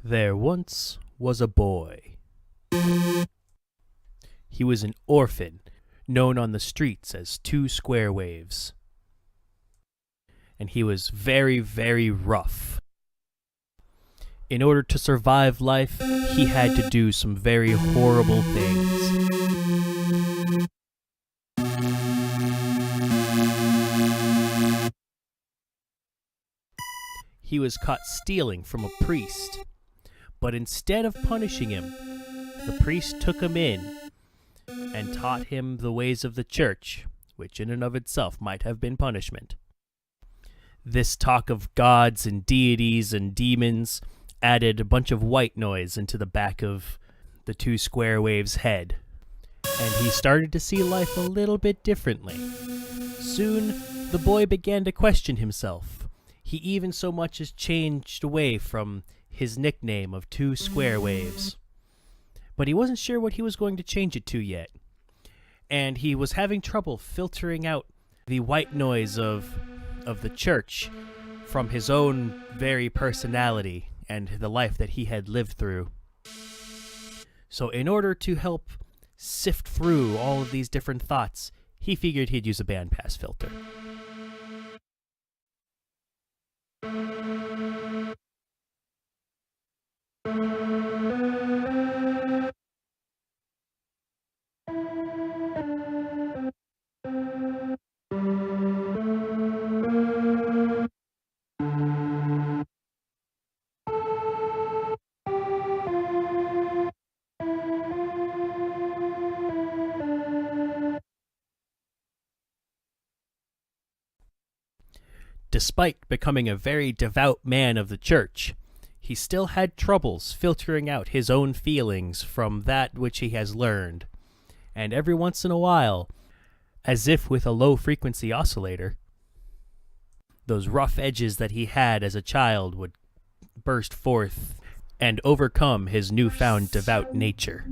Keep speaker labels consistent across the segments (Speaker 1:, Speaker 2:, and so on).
Speaker 1: There once was a boy. He was an orphan, known on the streets as Two Square Waves. And he was very, very rough. In order to survive life, he had to do some very horrible things. He was caught stealing from a priest. But instead of punishing him, the priest took him in and taught him the ways of the church, which in and of itself might have been punishment. This talk of gods and deities and demons added a bunch of white noise into the back of the Two Square Waves' head, and he started to see life a little bit differently. Soon, the boy began to question himself. He even so much as changed away from his nickname of Two Square Waves. But he wasn't sure what he was going to change it to yet. And he was having trouble filtering out the white noise of the church from his own very personality and the life that he had lived through. So in order to help sift through all of these different thoughts, he figured he'd use a bandpass filter. Despite becoming a very devout man of the church, he still had troubles filtering out his own feelings from that which he has learned. And every once in a while, as if with a low-frequency oscillator, those rough edges that he had as a child would burst forth and overcome his newfound devout nature.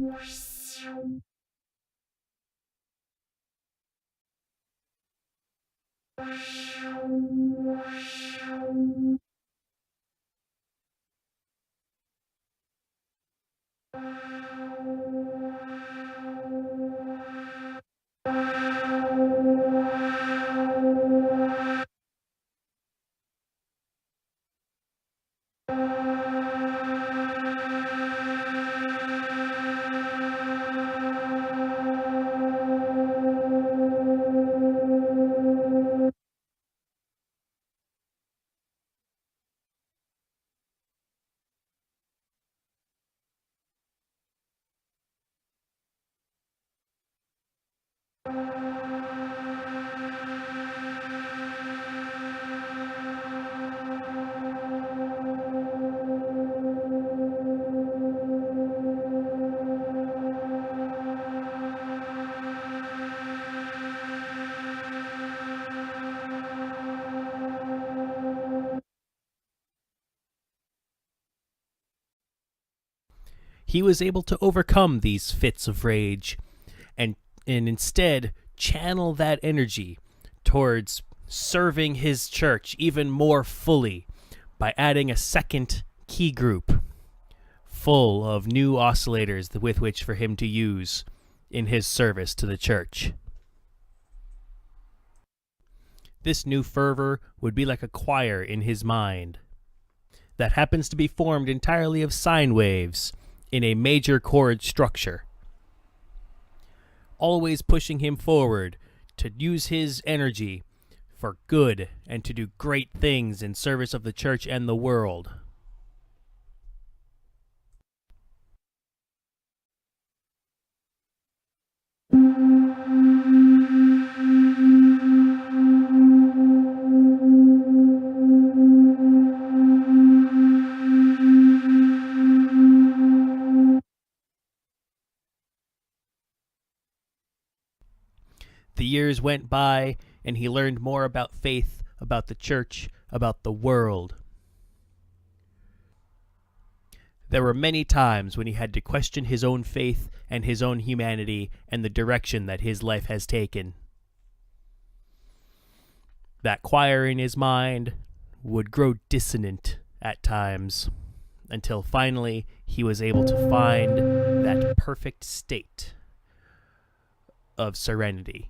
Speaker 1: He was able to overcome these fits of rage and instead channel that energy towards serving his church even more fully by adding a second key group full of new oscillators with which for him to use in his service to the church. This new fervor would be like a choir in his mind that happens to be formed entirely of sine waves in a major chord structure, always pushing him forward to use his energy for good and to do great things in service of the church and the world. The years went by, and he learned more about faith, about the church, about the world. There were many times when he had to question his own faith and his own humanity and the direction that his life has taken. That choir in his mind would grow dissonant at times, until finally he was able to find that perfect state of serenity.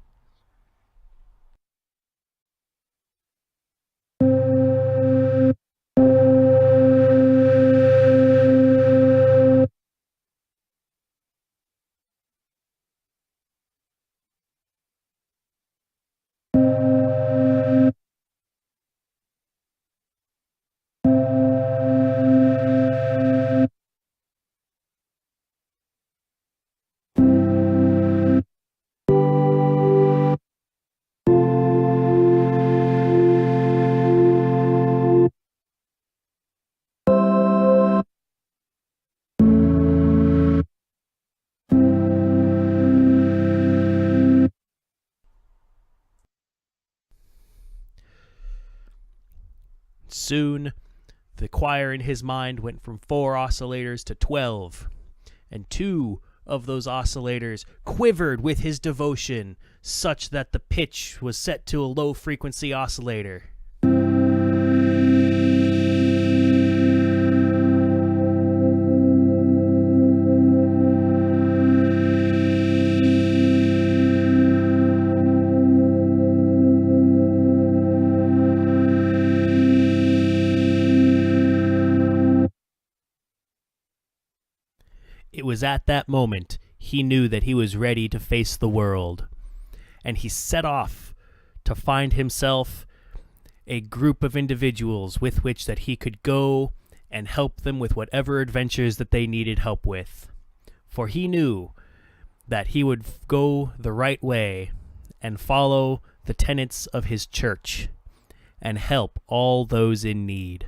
Speaker 1: Soon, the choir in his mind went from 4 oscillators to 12, and 2 of those oscillators quivered with his devotion, such that the pitch was set to a low-frequency oscillator. It was at that moment he knew that he was ready to face the world, and he set off to find himself a group of individuals with which that he could go and help them with whatever adventures that they needed help with. For he knew that he would go the right way and follow the tenets of his church and help all those in need.